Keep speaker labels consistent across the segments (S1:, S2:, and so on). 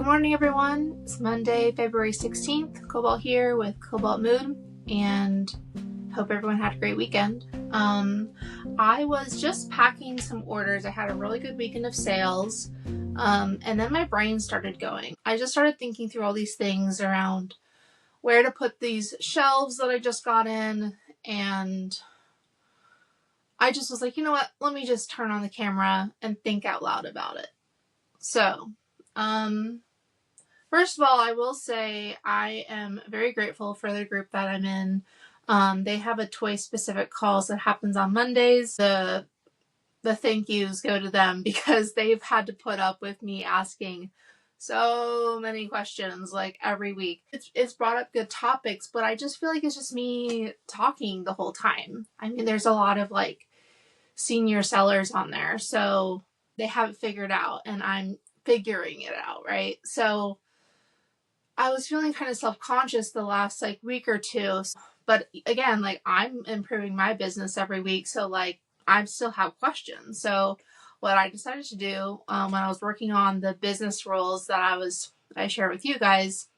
S1: Good morning, everyone. It's Monday, February 16th. Cobalt here with Cobalt Mood, and hope everyone had a great weekend. I was just packing some orders. I had a really good weekend of sales, and then my brain started going. I just started thinking through all these things around where to put these shelves that I just got in, and I just was like, you know what? Let me just turn on the camera and think out loud about it. So, first of all, I will say I am very grateful for the group that I'm in. They have a toy-specific calls that happens on Mondays. The thank yous go to them because they've had to put up with me asking so many questions like every week. It's brought up good topics, but I just feel like it's just me talking the whole time. I mean, there's a lot of like senior sellers on there, so they have it figured out and I'm figuring it out, right? So I was feeling kind of self-conscious the last like week or two, but again, like I'm improving my business every week, so like I still have questions. So what I decided to do when I was working on the business rules that I shared with you guys,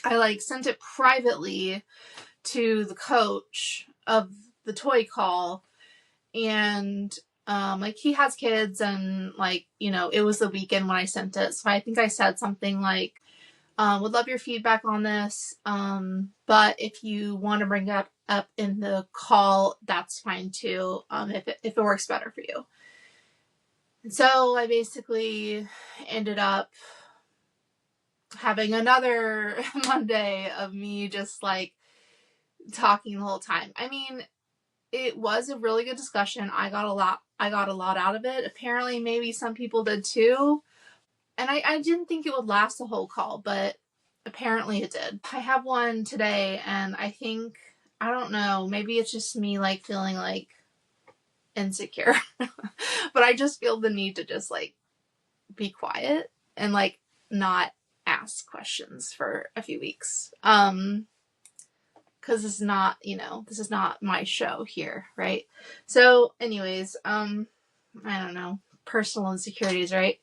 S1: I like sent it privately to the coach of the toy call, and like he has kids, and like, you know, it was the weekend when I sent it, so I think I said something like, would love your feedback on this, but if you want to bring it up in the call, that's fine too, if it works better for you. And so I basically ended up having another Monday of me just like talking the whole time. I mean, it was a really good discussion. I got a lot out of it. Apparently maybe some people did too. And I didn't think it would last the whole call, but apparently it did. I have one today, and I think, I don't know, maybe it's just me like feeling like insecure, but I just feel the need to just like be quiet and like not ask questions for a few weeks. Because it's not, you know, this is not my show here, right? So anyways, I don't know, personal insecurities, right?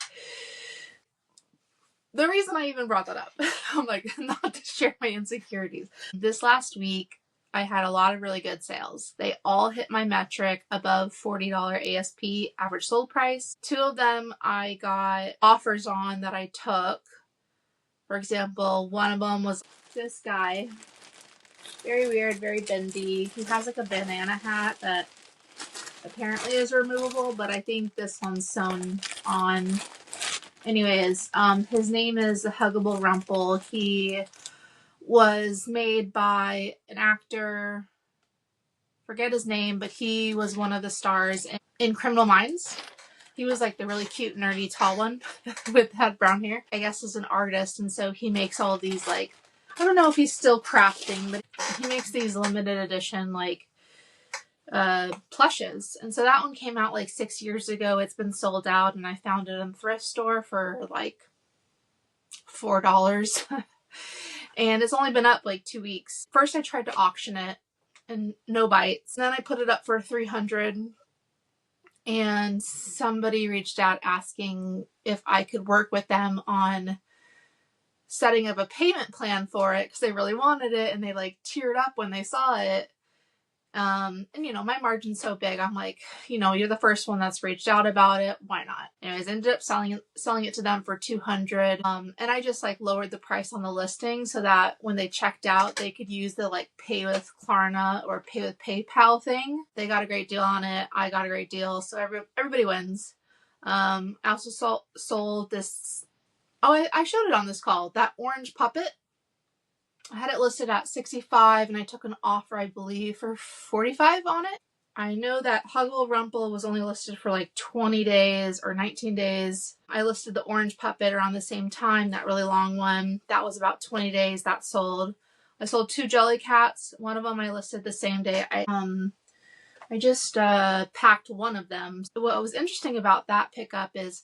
S1: The reason I even brought that up, I'm like, not to share my insecurities. This last week, I had a lot of really good sales. They all hit my metric above $40 ASP, average sold price. 2 of them I got offers on that I took. For example, one of them was this guy. Very weird, very bendy. He has like a banana hat that apparently is removable, but I think this one's sewn on. Anyways, his name is the Huggable Rumple. He was made by an actor, forget his name, but he was one of the stars in Criminal Minds. He was like the really cute, nerdy, tall one with had brown hair. I guess is an artist, and so he makes all these like, I don't know if he's still crafting, but he makes these limited edition like plushes. And so that one came out like 6 years ago. It's been sold out, and I found it in the thrift store for like $4. And it's only been up like 2 weeks. First I tried to auction it and no bites. And then I put it up for $300, and somebody reached out asking if I could work with them on setting up a payment plan for it because they really wanted it, and they like teared up when they saw it. And you know, my margin's so big, I'm like, you know, you're the first one that's reached out about it, why not? Anyways, ended up selling it to them for $200. And I just like lowered the price on the listing so that when they checked out, they could use the like pay with Klarna or pay with PayPal thing. They got a great deal on it. I got a great deal. So everybody wins. I also sold this. Oh, I showed it on this call, that orange puppet. I had it listed at $65, and I took an offer, I believe, for $45 on it. I know that Huggle Rumple was only listed for like 20 days or 19 days. I listed the orange puppet around the same time, that really long one. That was about 20 days. That sold. I sold 2 Jellycats. One of them I listed the same day. I just packed one of them. What was interesting about that pickup is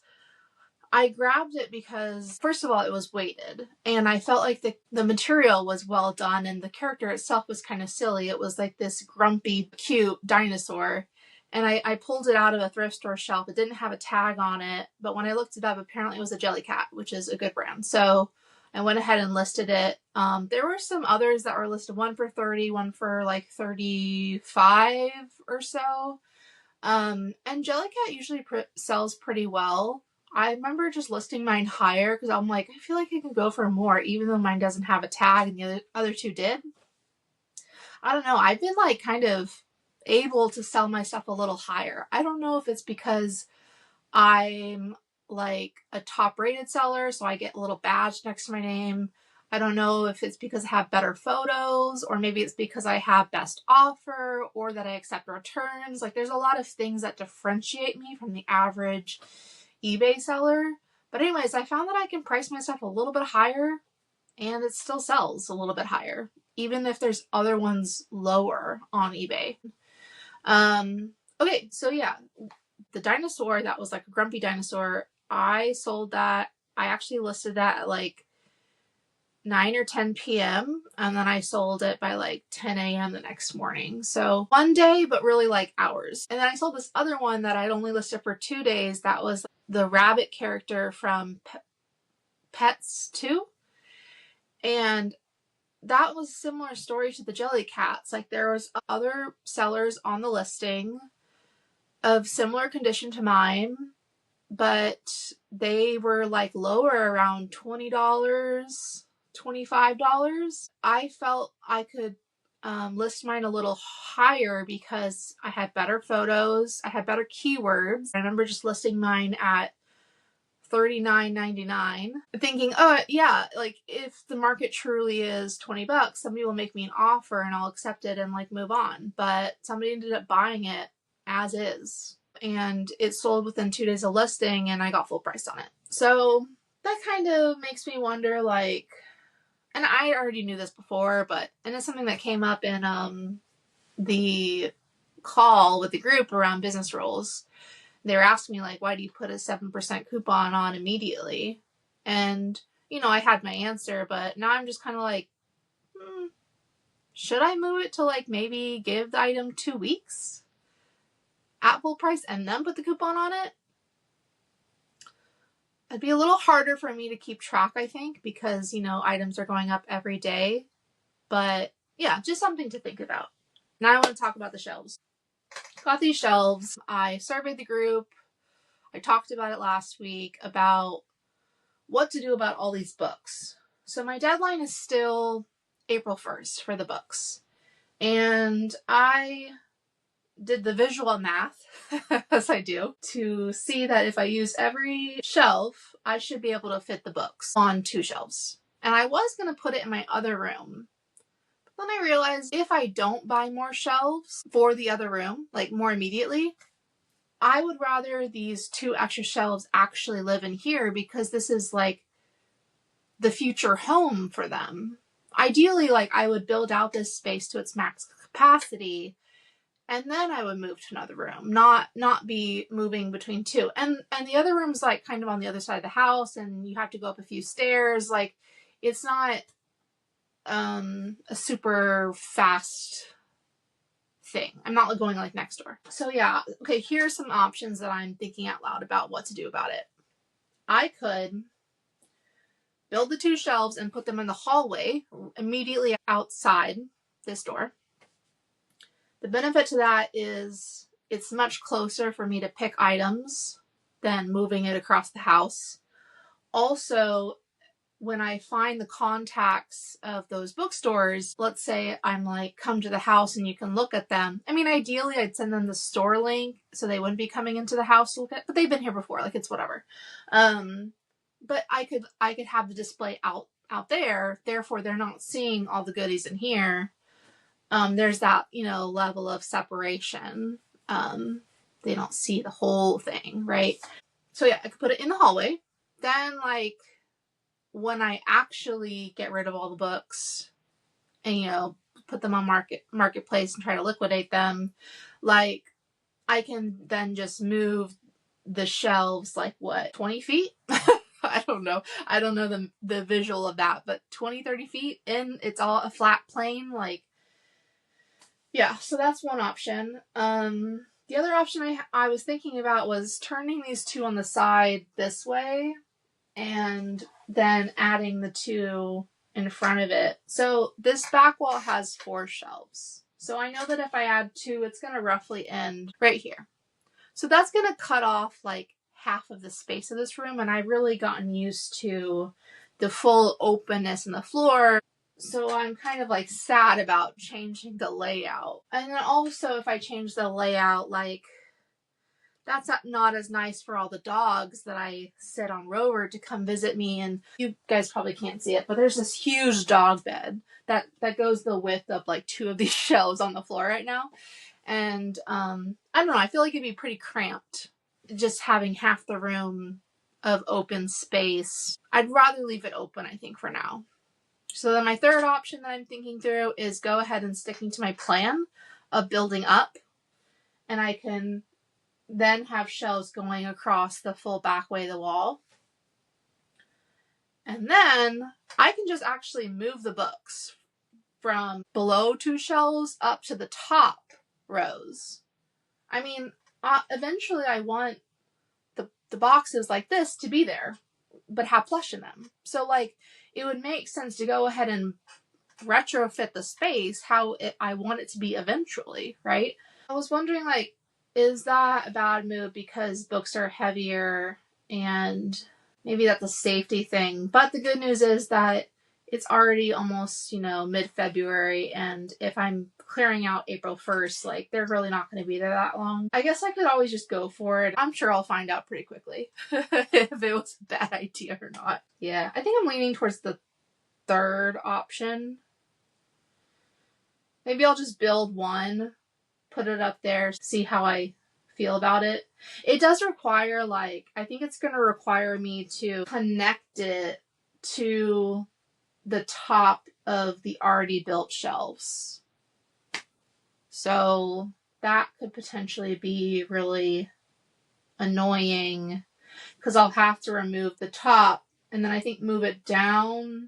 S1: I grabbed it because, first of all, it was weighted, and I felt like the material was well done, and the character itself was kind of silly. It was like this grumpy, cute dinosaur, And I pulled it out of a thrift store shelf. It didn't have a tag on it, but when I looked it up, apparently it was a Jellycat, which is a good brand. So I went ahead and listed it. There were some others that were listed, one for 30, one for like 35 or so. And Jellycat usually sells pretty well. I remember just listing mine higher because I'm like, I feel like I could go for more, even though mine doesn't have a tag and the other two did. I don't know. I've been like kind of able to sell my stuff a little higher. I don't know if it's because I'm like a top rated seller, so I get a little badge next to my name. I don't know if it's because I have better photos, or maybe it's because I have best offer, or that I accept returns. Like there's a lot of things that differentiate me from the average eBay seller. But anyways, I found that I can price my stuff a little bit higher and it still sells a little bit higher, even if there's other ones lower on eBay. Okay, so yeah, the dinosaur that was like a grumpy dinosaur, I sold that. I actually listed that at like 9 or 10 p.m. and then I sold it by like 10 a.m. the next morning. So one day, but really like hours. And then I sold this other one that I'd only listed for 2 days. That was the rabbit character from Pets 2. And that was a similar story to the Jellycats. Like there was other sellers on the listing of similar condition to mine, but they were like lower, around $20, $25. I felt I could list mine a little higher because I had better photos, I had better keywords. I remember just listing mine at $39.99, thinking, oh yeah, like if the market truly is $20, somebody will make me an offer and I'll accept it and like move on. But somebody ended up buying it as is, and it sold within 2 days of listing, and I got full price on it. So that kind of makes me wonder, like, and I already knew this before, and it's something that came up in the call with the group around business rules. They were asking me, like, why do you put a 7% coupon on immediately? And, I had my answer, but now I'm just kind of like, should I move it to, like, maybe give the item 2 weeks at full price and then put the coupon on it? It'd be a little harder for me to keep track, I think, because, items are going up every day. But, yeah, just something to think about. Now I want to talk about the shelves. Got these shelves. I surveyed the group. I talked about it last week about what to do about all these books. So my deadline is still April 1st for the books. And I did the visual math, as I do, to see that if I use every shelf, I should be able to fit the books on 2 shelves. And I was going to put it in my other room. But then I realized if I don't buy more shelves for the other room, like more immediately, I would rather these 2 extra shelves actually live in here, because this is like the future home for them. Ideally, like I would build out this space to its max capacity, and then I would move to another room, not be moving between 2. And the other room's like kind of on the other side of the house, and you have to go up a few stairs. Like it's not a super fast thing. I'm not going like next door. So yeah, okay, here's some options that I'm thinking out loud about what to do about it. I could build the 2 shelves and put them in the hallway immediately outside this door. The benefit to that is it's much closer for me to pick items than moving it across the house. Also, when I find the contacts of those bookstores, let's say I'm like, come to the house and you can look at them. I mean, ideally I'd send them the store link so they wouldn't be coming into the house to look at, but they've been here before, like it's whatever. But I could have the display out there, therefore they're not seeing all the goodies in here. There's that, level of separation. They don't see the whole thing, right? So yeah, I could put it in the hallway. Then like when I actually get rid of all the books and, put them on marketplace and try to liquidate them, like I can then just move the shelves like 20 feet? I don't know. I don't know the visual of that, but 20, 30 feet in, it's all a flat plane. Like, yeah, so that's one option. The other option I was thinking about was turning these two on the side this way and then adding the two in front of it. So this back wall has 4 shelves. So I know that if I add 2, it's going to roughly end right here. So that's going to cut off like half of the space of this room, and I've really gotten used to the full openness in the floor. So I'm kind of like sad about changing the layout. And then also if I change the layout, like that's not as nice for all the dogs that I sit on Rover to come visit me. And you guys probably can't see it, but there's this huge dog bed that goes the width of like 2 of these shelves on the floor right now. And I don't know, I feel like it'd be pretty cramped just having half the room of open space. I'd rather leave it open, I think, for now. So then my third option that I'm thinking through is go ahead and sticking to my plan of building up. And I can then have shelves going across the full back way of the wall. And then I can just actually move the books from below 2 shelves up to the top rows. I mean, eventually I want the boxes like this to be there, but have plush in them. So like, it would make sense to go ahead and retrofit the space how I want it to be eventually, right? I was wondering, like, is that a bad move because books are heavier and maybe that's a safety thing? But the good news is that it's already almost, mid-February, and if I'm clearing out April 1st, like, they're really not going to be there that long. I guess I could always just go for it. I'm sure I'll find out pretty quickly if it was a bad idea or not. Yeah, I think I'm leaning towards the third option. Maybe I'll just build one, put it up there, see how I feel about it. It does require, like, I think it's going to require me to connect it to the top of the already built shelves. So that could potentially be really annoying because I'll have to remove the top and then I think move it down,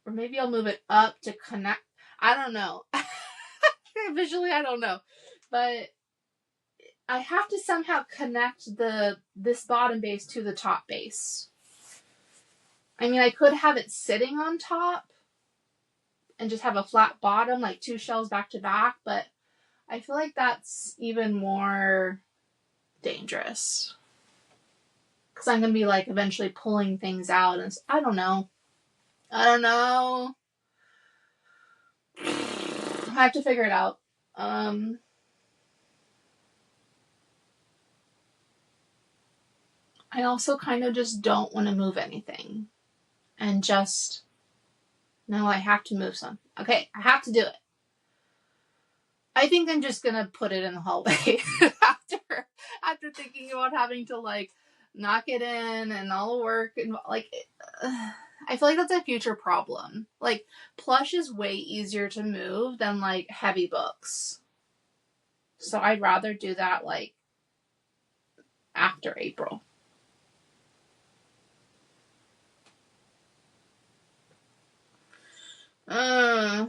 S1: or maybe I'll move it up to connect. I don't know. Visually, I don't know, but I have to somehow connect this bottom base to the top base. I mean, I could have it sitting on top and just have a flat bottom, like 2 shelves back to back, but I feel like that's even more dangerous because I'm going to be like eventually pulling things out, and I don't know. I have to figure it out. I also kind of just don't want to move anything and just, no, I have to move some. Okay, I have to do it. I think I'm just going to put it in the hallway after thinking about having to like knock it in and all the work and like, I feel like that's a future problem. Like, plush is way easier to move than like heavy books. So I'd rather do that like after April. I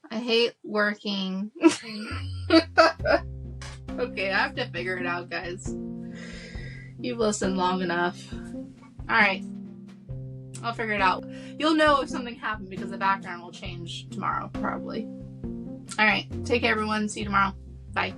S1: hate working. Okay, I have to figure it out, guys. You've listened long enough. Alright. I'll figure it out. You'll know if something happened because the background will change tomorrow, probably. Alright. Take care, everyone. See you tomorrow. Bye.